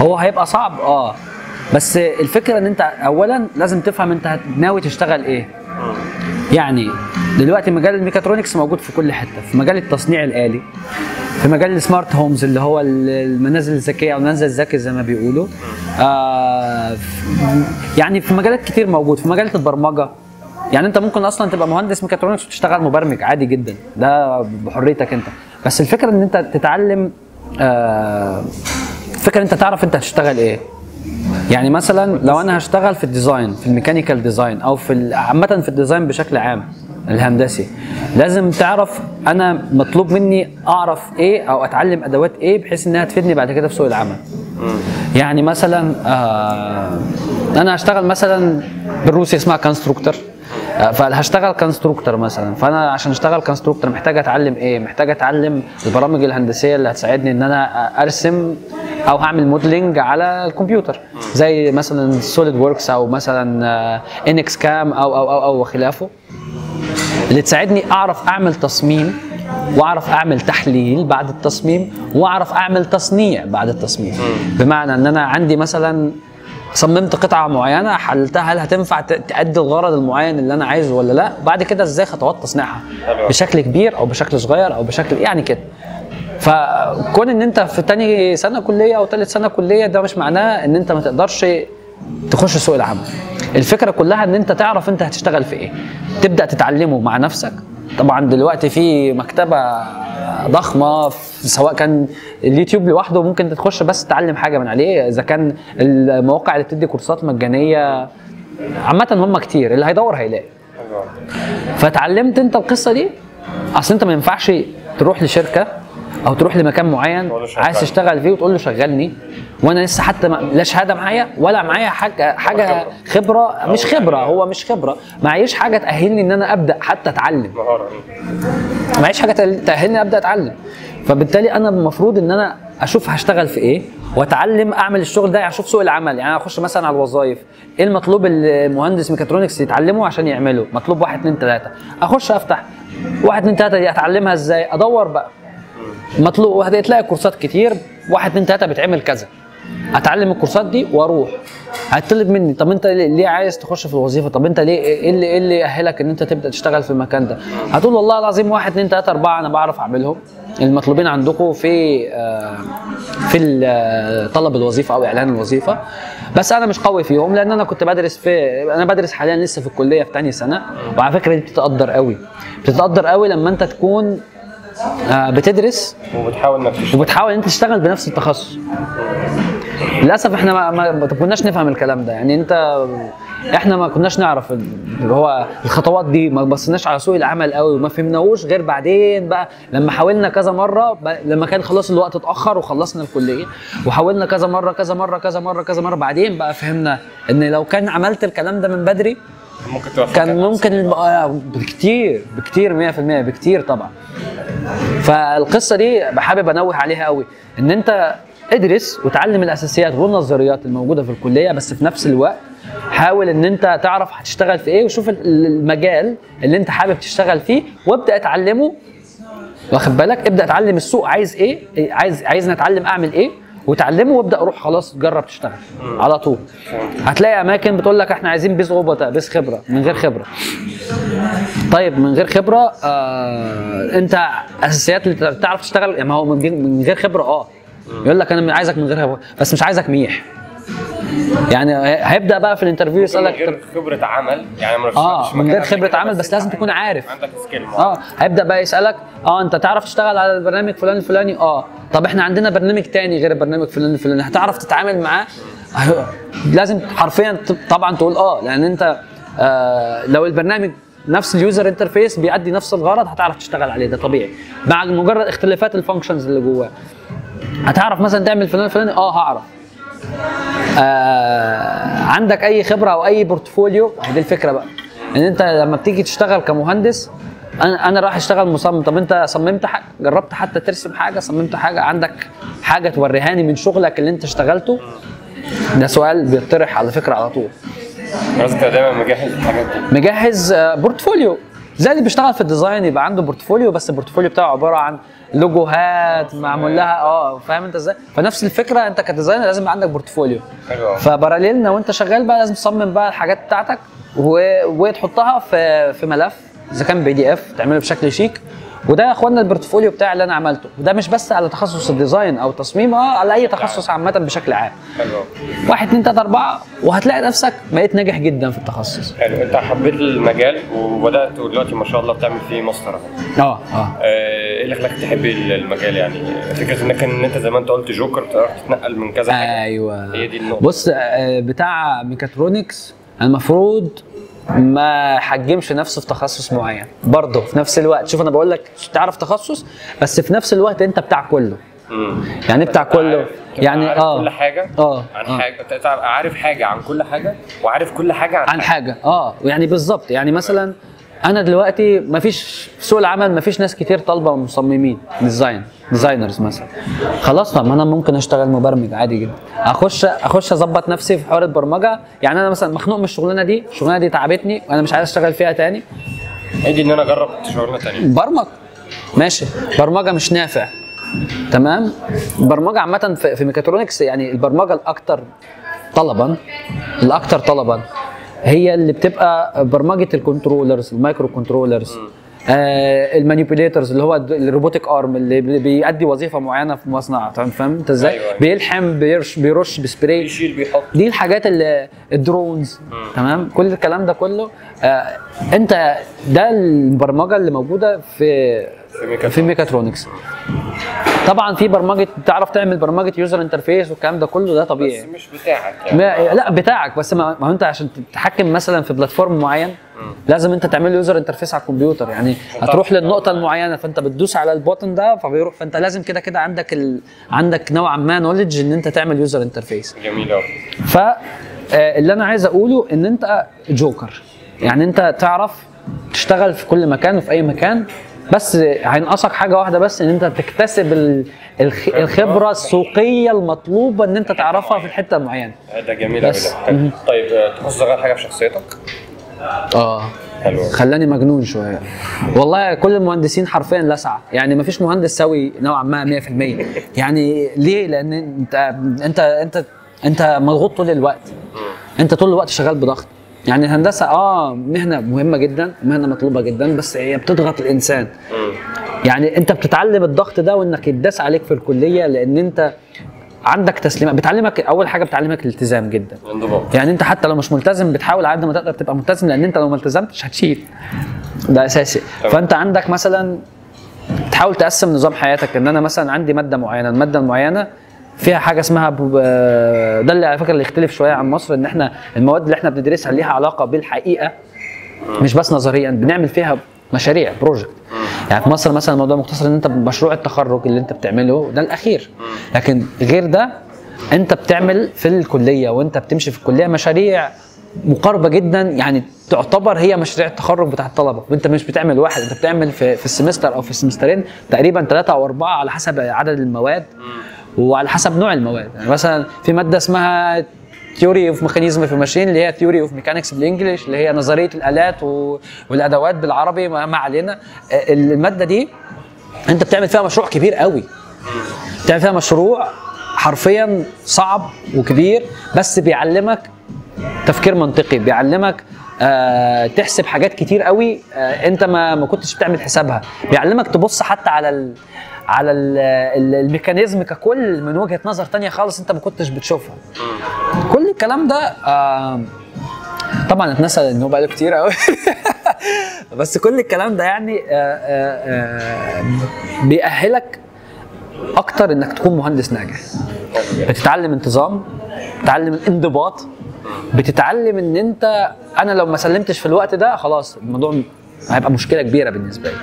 هو هيبقى صعب بس الفكره ان انت اولا لازم تفهم انت ناوي تشتغل ايه. يعني دلوقتي مجال الميكاترونكس موجود في كل حته، في مجال التصنيع الآلي، في مجال السمارت هومز اللي هو المنازل الذكيه او المنزل الذكي زي ما بيقولوا، يعني في مجالات كتير موجود، في مجالات البرمجه. يعني انت ممكن اصلا تبقى مهندس ميكاترونكس وتشتغل مبرمج عادي جدا، ده بحريتك انت. بس الفكره ان انت تتعلم، الفكره انت تعرف انت هتشتغل ايه. يعني مثلا لو انا هشتغل في الديزاين، في الميكانيكال ديزاين، او في عامه في الديزاين بشكل عام الهندسي، لازم تعرف انا مطلوب مني اعرف ايه او اتعلم ادوات ايه بحيث انها تفيدني بعد كده في سوق العمل. يعني مثلا انا هشتغل مثلا بالروسي اسمها كونستركتور، فهشتغل كونستركتور مثلا. فانا عشان اشتغل كونستركتور محتاج اتعلم ايه؟ محتاج اتعلم البرامج الهندسيه اللي هتساعدني ان انا ارسم او هعمل موديلنج على الكمبيوتر، زي مثلا سوليد ووركس او مثلا انكس كام او وخلافه، اللي تساعدني اعرف اعمل تصميم، واعرف اعمل تحليل بعد التصميم، واعرف اعمل تصنيع بعد التصميم. بمعنى ان انا عندي مثلا صممت قطعه معينه، حللتها هل هتنفع تأدي الغرض المعين اللي انا عايزه ولا لا، بعد كده ازاي خطوات تصنيعها بشكل كبير او بشكل صغير او بشكل يعني كده. فكون ان انت في تاني سنه كليه او ثالث سنه كليه ده مش معناه ان انت ما تقدرش تخش سوق العمل. الفكره كلها ان انت تعرف انت هتشتغل في ايه، تبدا تتعلمه مع نفسك. طبعا دلوقتي في مكتبه ضخمه، سواء كان اليوتيوب لوحده ممكن تخش بس تتعلم حاجه من عليه، اذا كان المواقع اللي بتدي كورسات مجانيه عامه هم كتير، اللي هيدور هيلاقي. فتعلمت انت القصه دي، اصل انت ما ينفعش تروح لشركه او تروح لمكان معين عايز تشتغل فيه وتقول له شغلني وانا لسه حتى لا شهاده معايا ولا معايا حاجه خبره. مش خبره، هو مش خبره، معيش حاجه تاهلني ان انا ابدا حتى اتعلم، معيش حاجه تاهلني ابدا اتعلم. فبالتالي انا المفروض ان انا اشوف هشتغل في ايه واتعلم اعمل الشغل ده، يعني اشوف سوق العمل. يعني انا اخش مثلا على الوظائف، ايه المطلوب المهندس ميكاترونكس يتعلمه عشان يعمله؟ مطلوب 1 2 3، اخش افتح 1 2 3 دي اتعلمها ازاي؟ ادور بقى مطلوب، هتلاقي كورسات كتير 1 2 3 بتعمل كذا، اتعلم الكورسات دي واروح. هتطلب مني طب انت ليه عايز تخش في الوظيفه؟ طب انت ليه ايه اللي يأهلك ان انت تبدا تشتغل في المكان ده؟ هتقول والله العظيم 1 2 3 4 انا بعرف اعملهم، المطلوبين عندكم في طلب الوظيفه او اعلان الوظيفه، بس انا مش قوي فيهم لان انا كنت بدرس انا بدرس حاليا لسه في الكليه في ثاني سنه. وعلى فكره دي بتتقدر قوي، بتتقدر قوي لما انت تكون بتدرس وبتحاول انت تشتغل بنفس التخصص. للاسف احنا ما كناش نفهم الكلام ده، يعني احنا ما كناش نعرف اللي هو الخطوات دي، ما بصيناش على سوق العمل قوي وما فهمناهوش غير بعدين بقى لما حاولنا كذا مره، لما كان خلاص الوقت اتاخر وخلصنا الكليه، وحاولنا كذا مره كذا مره كذا مره كذا مره، بعدين بقى فهمنا ان لو كان عملت الكلام ده من بدري كان ممكن بكتير 100% بكتير طبعا. فالقصه دي حابب انوه عليها قوي، ان انت ادرس وتعلم الاساسيات والنظريات الموجوده في الكليه، بس في نفس الوقت حاول ان انت تعرف هتشتغل في ايه، وشوف المجال اللي انت حابب تشتغل فيه وابدا اتعلمه، واخد بالك؟ ابدا اتعلم السوق عايز ايه، عايزني اتعلم اعمل ايه، وتعلمه وابدا اروح خلاص جرب تشتغل على طول. هتلاقي اماكن بتقول لك احنا عايزين بيز اوبتا، بيز خبره، من غير خبره. طيب من غير خبره انت اساسيات اللي تعرف تشتغل، يعني ما هو من غير خبره يقول لك انا عايزك من غير خبره، بس مش عايزك ميح. يعني هيبدا بقى في الانترفيو يسالك من غير خبره عمل، يعني من غير خبره عمل، بس لازم تكون عارف عندك سكيل. هيبدا بقى يسالك انت تعرف تشتغل على البرنامج فلان الفلاني؟ طب احنا عندنا برنامج تاني غير البرنامج فلان الفلاني، هتعرف تتعامل معاه؟ لازم حرفيا طبعا تقول لان انت لو البرنامج نفس اليوزر انترفيس بيأدي نفس الغرض هتعرف تشتغل عليه، ده طبيعي، مع مجرد اختلافات الفانكشنز اللي جواه. هتعرف مثلا تعمل فلان الفلاني؟ هعرف. عندك اي خبره او اي بورتفوليو؟ دي الفكره بقى، ان انت لما بتيجي تشتغل كمهندس، انا رايح اشتغل مصمم، طب انت صممت حاجه؟ جربت حتى ترسم حاجه؟ صممت حاجه؟ عندك حاجه توريهاني من شغلك اللي انت اشتغلته؟ ده سؤال بيطرح على فكره على طول. لازم تبقى دايما مجهز الحاجات دي، مجهز بورتفوليو، زي اللي بيشتغل في الديزاين يبقى عنده بورتفوليو، بس البورتفوليو بتاعه عباره عن لوجوهات معمول لها فاهم انت ازاي؟ فنفس الفكره انت كديزاينر لازم يبقى عندك بورتفوليو. حلو. فباراليل وانت شغال بقى لازم تصمم بقى الحاجات بتاعتك وتحطها في ملف، اذا كان PDF تعمله بشكل شيك. وده يا اخوانا البورتفوليو بتاعي اللي انا عملته، وده مش بس على تخصص الديزاين او تصميم، على اي تخصص عامه بشكل عام. حلو. 1 2 3 4 وهتلاقي نفسك بقيت ناجح جدا في التخصص. حلو. انت حبيت المجال وبدات دلوقتي ما شاء الله بتعمل فيه ماستر اهو. ايه اللي خلاك تحب المجال؟ يعني فكره ان انت زي ما انت قلت جوكر تقدر تتنقل من كذا حاجه. ايوه هي دي النقطه. بص، بتاع ميكاترونكس المفروض ما حجمش نفسه في تخصص معين برضه في نفس الوقت. شوف انا بقول لك تعرف تخصص، بس في نفس الوقت انت بتاع كله. يعني بتاع كله، يعني عارف كل حاجه عن حاجه، انت عارف حاجه عن كل حاجه وعارف كل حاجه عن حاجه. يعني بالظبط. يعني مثلا انا دلوقتي ما فيش في سوق العمل ما فيش ناس كتير طالبه مصممين ديزاينرز مثلا. خلاص، طب ما انا ممكن اشتغل مبرمج عادي جدا، اخش اظبط نفسي في حوار البرمجه. يعني انا مثلا مخنوق من الشغلانه دي تعبتني وانا مش عايز اشتغل فيها تاني. عادي ان انا اجرب شغلانه تانيه. برمج ماشي، برمجه مش نافع، تمام. البرمجه عامه في ميكاترونكس، يعني البرمجه الاكثر طلبا هي اللي بتبقى برمجه الكنترولرز، المايكرو كنترولرز، المانيبيوليترز اللي هو الروبوتك ارم اللي بيأدي وظيفه معينه في مصنع. فاهم انت ازاي؟ أيوة. بيلحم، بيرش بسبراي، بيشيل، بيحط. دي الحاجات اللي الدرونز. تمام. كل الكلام ده كله انت ده البرمجه اللي موجوده في ميكاترونكس. طبعا في برمجه تعرف تعمل برمجه يوزر انترفيس والكلام ده كله، ده طبيعي. بس مش بتاعك يعني. لا بتاعك، بس ما هو انت عشان تتحكم مثلا في بلاتفورم معين لازم انت تعمل له يوزر انترفيس على الكمبيوتر. يعني هتروح للنقطه المعينه فانت بتدوس على البوتن ده فبيروح، فانت لازم كده عندك نوعا ما نوليدج ان انت تعمل يوزر انترفيس. جميل قوي. فاللي انا عايز اقوله ان انت جوكر، يعني انت تعرف تشتغل في كل مكان وفي اي مكان، بس هينقصك حاجه واحده بس، ان انت تكتسب الخبره السوقيه المطلوبه ان انت تعرفها في الحته المعينه. ده جميل قوي. طيب تخصص غير حاجه في شخصيتك؟ حلو. خلاني مجنون شويه والله. كل المهندسين حرفيا لسعه، يعني ما فيش مهندس سوي نوعا ما 100%. يعني ليه؟ لان انت مضغوط طول الوقت، انت طول الوقت شغال بضغط. يعني الهندسه مهنه مهمه جدا، مهنه مطلوبه جدا، بس هي بتضغط الانسان. يعني انت بتتعلم الضغط ده وانك يتداس عليك في الكليه، لان انت عندك تسليمات. بتعلمك اول حاجه بتعلمك الالتزام جدا. انضباط. يعني انت حتى لو مش ملتزم بتحاول على قد ما تقدر تبقى ملتزم، لان انت لو ما التزمتش هتشيل، ده اساسي. فانت عندك مثلا تحاول تقسم نظام حياتك، ان انا مثلا عندي ماده معينه، الماده المعينه فيها حاجه اسمها ده اللي على فكره اللي يختلف شويه عن مصر، ان احنا المواد اللي احنا بندرسها ليها علاقه بالحقيقه مش بس نظريا، بنعمل فيها مشاريع بروجكت. يعني في مصر مثلا الموضوع مختصر ان انت مشروع التخرج اللي انت بتعمله ده الاخير، لكن غير ده انت بتعمل في الكليه وانت بتمشي في الكليه مشاريع مقاربه جدا، يعني تعتبر هي مشاريع التخرج بتاع الطلبه، وانت مش بتعمل واحد، انت بتعمل في السمستر او في السمسترين تقريبا 3 أو 4 على حسب عدد المواد وعلى حسب نوع المواد. يعني مثلا في ماده اسمها ثيوري اوف ميكانيزم في ماشين، اللي هي ثيوري اوف ميكانكس بالانجلش، اللي هي نظريه الالات والادوات بالعربي، ما علينا. الماده دي انت بتعمل فيها مشروع كبير قوي، بتعمل فيها مشروع حرفيا صعب وكبير، بس بيعلمك تفكير منطقي، بيعلمك تحسب حاجات كتير قوي انت ما كنتش بتعمل حسابها، بيعلمك تبص حتى على الميكانيزم ككل من وجهة نظر تانية خالص انت ما كنتش بتشوفها. كل الكلام ده طبعا اتنسى ان هو بقاله كتير قوي بس كل الكلام ده يعني بيأهلك اكتر انك تكون مهندس ناجح. بتتعلم انتظام، بتتعلم انضباط، بتتعلم ان انا لو ما سلمتش في الوقت ده خلاص الموضوع هيبقى مشكله كبيره بالنسبه لي.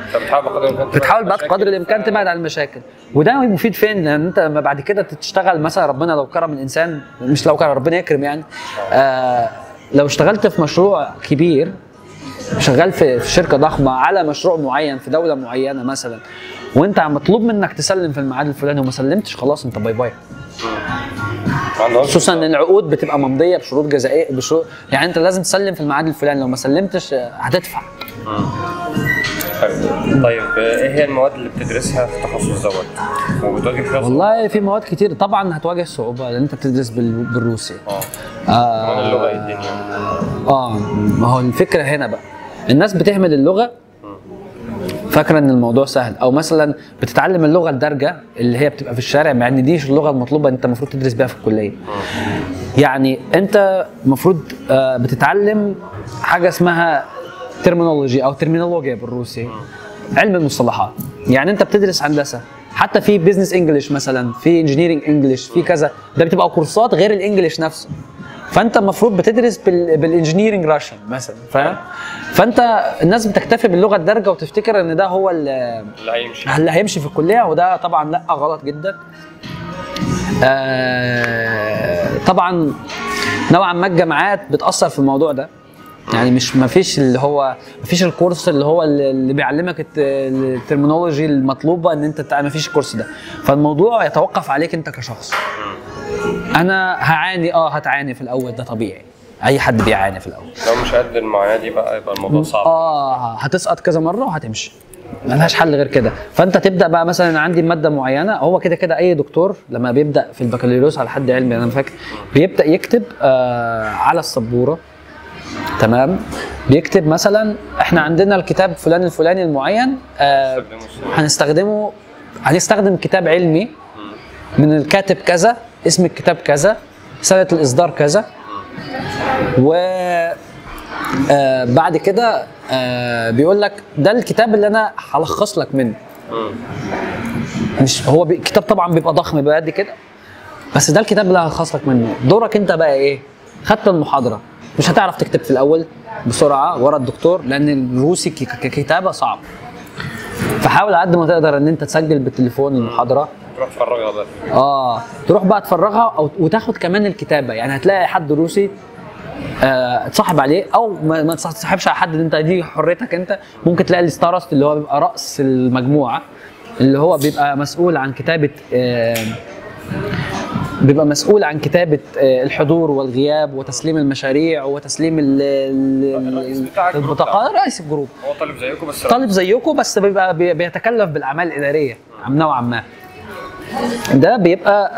بتحاول بقدر الامكان تبعد عن المشاكل، وده مفيد فين؟ لان انت لما بعد كده تشتغل مثلا، ربنا لو كرم الانسان، مش لو كرم، ربنا يكرم يعني، لو اشتغلت في مشروع كبير، شغال في شركه ضخمه على مشروع معين في دوله معينه مثلا، وانت مطلوب منك تسلم في الميعاد الفلاني وما سلمتش، خلاص انت باي باي. خصوصا ان العقود بتبقى ممضيه بشروط جزائيه، يعني انت لازم تسلم في الميعاد الفلاني، لو ما سلمتش هتدفع. طيب ايه هي المواد اللي بتدرسها في التخصص دوت وبتواجه فيها؟ والله في مواد كتير طبعا هتواجه صعوبه لان انت بتدرس بالروسي. كمان اللغه ايه الدنيا؟ ما هو الفكره هنا بقى الناس بتهمل اللغه فاكره ان الموضوع سهل، او مثلا بتتعلم اللغه الدارجه اللي هي بتبقى في الشارع مع ان ديش اللغه المطلوبه انت المفروض تدرس بيها في الكليه. يعني انت المفروض بتتعلم حاجه اسمها ترمينولوجي او ترمينولوجيا بالروسي، علم المصطلحات. يعني انت بتدرس هندسه، حتى في بيزنس انجلش مثلا، في انجينيرنج انجلش، في كذا، ده بتبقى كورسات غير الانجليش نفسه. فانت المفروض بتدرس بالانجينيرنج راشن مثلا، فاهم؟ فانت الناس بتكتفي باللغه الدارجه وتفتكر ان ده هو اللي هيمشي في الكليه، وده طبعا لا، غلط جدا. طبعا نوعا ما الجامعات بتاثر في الموضوع ده، يعني ما فيش الكورس اللي هو اللي بيعلمك الترمينولوجي المطلوبه ان انت ما فيش الكورس ده. فالموضوع يتوقف عليك انت كشخص. انا هعاني هتعاني في الاول، ده طبيعي، اي حد بيعاني في الاول. لو مش قد المعاناه دي بقى يبقى الموضوع صعب. هتسقط كذا مره وهتمشي، ملهاش حل غير كده. فانت تبدا بقى مثلا عندي ماده معينه، هو كده كده اي دكتور لما بيبدا في البكالوريوس على حد علمي انا فاكر بيبدا يكتب على السبوره، تمام؟ بيكتب مثلا احنا عندنا الكتاب فلان الفلاني المعين هنستخدم كتاب علمي من الكاتب كذا، اسم الكتاب كذا، سنة الإصدار كذا، و بعد كده بيقول لك ده الكتاب اللي أنا هلخص لك منه. مش هو كتاب طبعا بيبقى ضخم بقى قد كده، بس ده الكتاب اللي هلخص لك منه. دورك أنت بقى إيه؟ خدت المحاضرة، مش هتعرف تكتب في الأول بسرعة ورا الدكتور لأن الروسي ككتابة صعب. فحاول على قد ما تقدر ان انت تسجل بالتليفون المحاضره، تروح تفرغها بقى. تروح بقى تفرغها وتاخد كمان الكتابه. يعني هتلاقي حد روسي تصاحب عليه او ما تصاحبش على حد، انت دي حريتك انت. ممكن تلاقي الستارست اللي هو بيبقى راس المجموعه، اللي هو بيبقى مسؤول عن كتابه الحضور والغياب وتسليم المشاريع وتسليم البطاقات. رئيس الجروب هو طالب زيكم بس بيبقى بيتكلف بالاعمال الاداريه نوعا ما. ده بيبقى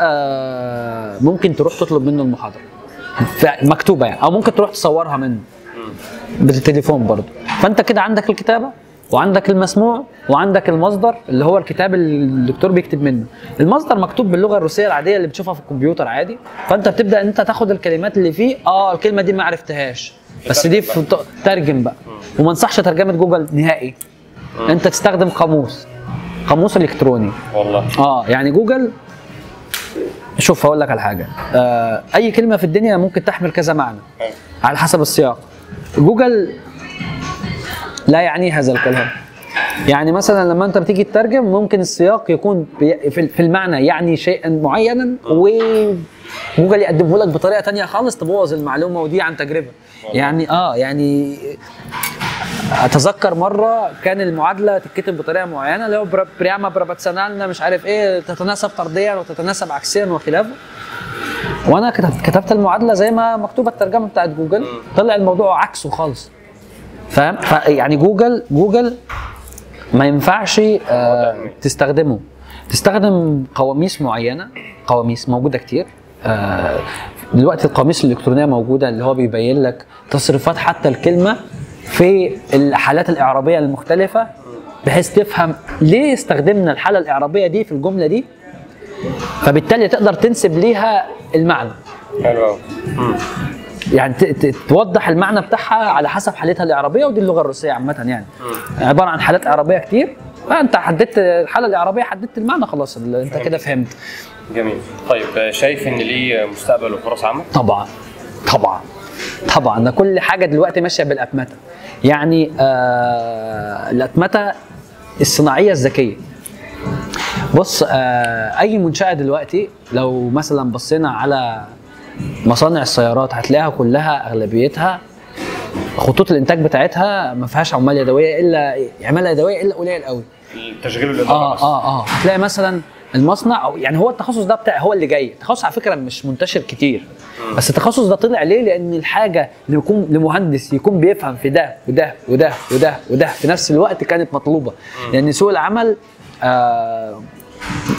ممكن تروح تطلب منه المحاضره مكتوبه يعني، او ممكن تروح تصورها منه بالتليفون برضه. فانت كده عندك الكتابه وعندك المسموع وعندك المصدر اللي هو الكتاب اللي الدكتور بيكتب منه. المصدر مكتوب باللغه الروسيه العاديه اللي بتشوفها في الكمبيوتر عادي، فانت بتبدا انت تاخد الكلمات اللي فيه. الكلمه دي ما عرفتهاش بس دي ترجم بقى. وما انصحش ترجمه جوجل نهائي، انت تستخدم قاموس الكتروني والله. يعني جوجل، شوف هقول لك على حاجه، اي كلمه في الدنيا ممكن تحمل كذا معنى على حسب السياق. جوجل لا يعني هذا الكلام. يعني مثلا لما انت بتيجي تترجم ممكن السياق يكون في المعنى يعني شيئا معينا، وجوجل يقدمه لك بطريقه ثانيه خالص تبوظ المعلومه، ودي عن تجربه. يعني اتذكر مره كان المعادله تتكتب بطريقه معينه اللي هو برياما براباتسانالنا مش عارف ايه، تتناسب طرديا وتتناسب عكسيا وخلافه، وانا كتبت المعادله زي ما مكتوبه الترجمه بتاعت جوجل، طلع الموضوع عكسه خالص، فاهم؟ يعني جوجل ما ينفعش تستخدمه. تستخدم قواميس معينه، قواميس موجوده كتير دلوقتي. القواميس الالكترونيه موجوده اللي هو بيبين لك تصريفات حتى الكلمه في الحالات الاعرابيه المختلفه، بحيث تفهم ليه استخدمنا الحاله الاعرابيه دي في الجمله دي، فبالتالي تقدر تنسب ليها المعنى. حلو. يعني توضح المعنى بتاعها على حسب حالتها الاعرابيه، ودي اللغه الروسيه عامه يعني عباره عن حالات اعرابيه كتير، فانت حددت الحاله الاعرابيه، حددت المعنى، خلاص انت كده فهمت. جميل. طيب شايف ان ليه مستقبل وفرص عمل؟ طبعا ده كل حاجه دلوقتي ماشيه بالاتمته. يعني الاتمته الصناعيه الذكيه. بص، اي منشاه دلوقتي لو مثلا بصينا على مصانع السيارات هتلاقيها كلها اغلبيتها خطوط الانتاج بتاعتها ما فيهاش عمال يدويه، الا عماله يدويه الا قليل قوي. التشغيل والاداره هتلاقي مثلا المصنع، او يعني هو التخصص ده بتاع هو اللي جاي. التخصص على فكره مش منتشر كتير، بس التخصص ده طلع ليه؟ لان الحاجه اللي يكون لمهندس يكون بيفهم في ده وده وده وده وده في نفس الوقت كانت مطلوبه. لان سوق العمل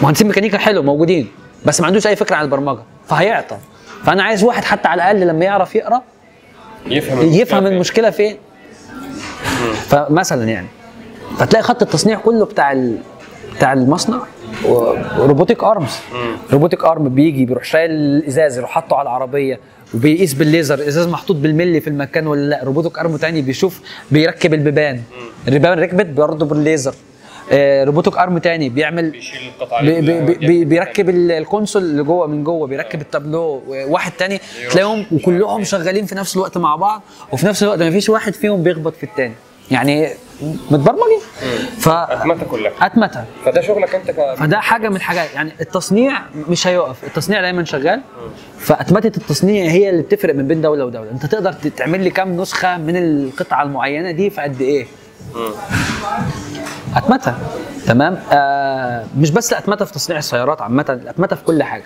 مهندسين ميكانيكا حلو موجودين، بس ما عندوش اي فكره عن البرمجه فهيعطل. فانا عايز واحد حتى على الاقل لما يعرف يقرا يفهم المشكله فين. فمثلا يعني فتلاقي خط التصنيع كله بتاع المصنع روبوتيك ارمز. روبوتيك ارم بيجي بيروح شايل الازاز يروح حاطه على العربيه وبيقيس بالليزر الازاز محطوط بالملي في المكان ولا لا. روبوتيك ارم تاني بيشوف بيركب البيبان ركبت برضه بالليزر. روبوتيك ارم تاني بيعمل بيشيل القطع بيركب الكونسول اللي جوه من جوه، بيركب التابلو. واحد تاني تلاقيهم وكلهم شغالين في نفس الوقت مع بعض، وفي نفس الوقت ما فيش واحد فيهم بيخبط في التاني، يعني متبرمجين. اتمته كلها اتمته. فده شغلك انت فده حاجه من الحاجات، يعني التصنيع مش هيقف، التصنيع دايما شغال. فاتمته التصنيع هي اللي بتفرق من بين دوله ودوله. انت تقدر تعمل لي كام نسخه من القطعه المعينه دي في قد ايه؟ اتمته. تمام. مش بس الاتمته في تصنيع السيارات عامه، الاتمته في كل حاجه.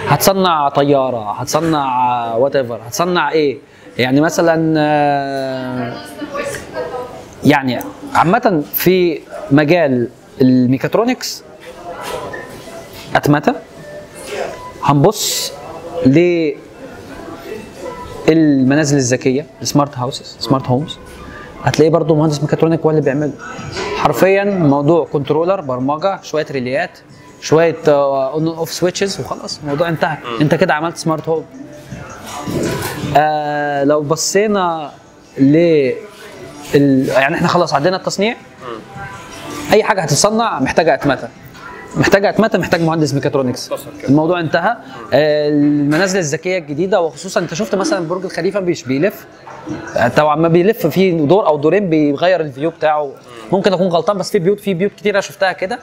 هتصنع طياره، هتصنع وات ايفر، هتصنع ايه؟ يعني مثلا يعني عامه في مجال الميكاترونكس اتمته. هنبص للمنازل الذكيه السمارت هاوسز، سمارت هومز، هتلاقيه برضو مهندس ميكاترونيك هو اللي بيعمله. حرفيا موضوع كنترولر، برمجه، شويه ريليات، شويه اون اوف سويتشز وخلاص الموضوع انتهى. انت كده عملت سمارت هوم. لو بصينا يعني احنا خلاص عندنا التصنيع. اي حاجه هتتصنع محتاجه اتمته، محتاج مهندس ميكاترونكس. الموضوع انتهى. المنازل الذكيه الجديده، وخصوصا انت شفت مثلا برج الخليفه مش بيلف طبعا، ما بيلف فيه دور او دورين بيغير الفيو بتاعه. ممكن اكون غلطان بس في بيوت كتيره شفتها كده.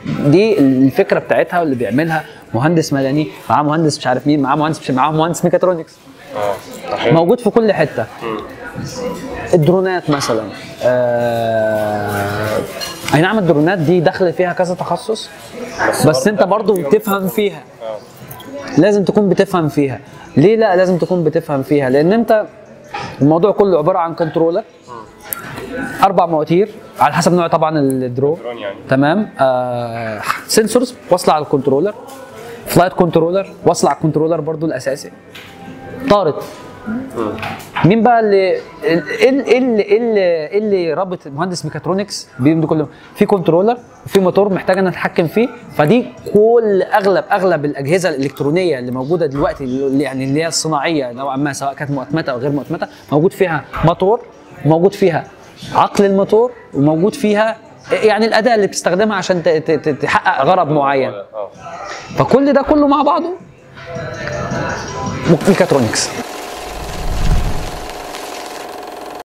دي الفكره بتاعتها واللي بيعملها مهندس مدني معاه مهندس مش عارف مين، معاه مهندس ميكاترونكس. موجود في كل حته. الدرونات مثلا اي نعم الدرونات دي داخل فيها كذا تخصص، بس انت برضو بتفهم فيها. لازم تكون بتفهم فيها. ليه لا لازم تكون بتفهم فيها؟ لان انت الموضوع كله عباره عن كنترولر، 4 مواتير على حسب نوع طبعا الدرون يعني. تمام. سنسورز واصله على الكنترولر، فلايت كنترولر واصله على الكنترولر برضو الاساسي. طارت. مين بقى اللي رابط مهندس ميكاترونكس بيهم كلهم؟ في كنترولر وفي موتور محتاج ان اتحكم فيه. فدي كل اغلب الاجهزه الالكترونيه اللي موجوده دلوقتي، يعني اللي هي الصناعيه نوعا ما، سواء كانت مؤتمته او غير مؤتمته، موجود فيها موتور، وموجود فيها عقل الموتور، وموجود فيها يعني الاداه اللي بتستخدمها عشان تحقق غرض معين. فكل ده كله مع بعضه ميكاترونكس.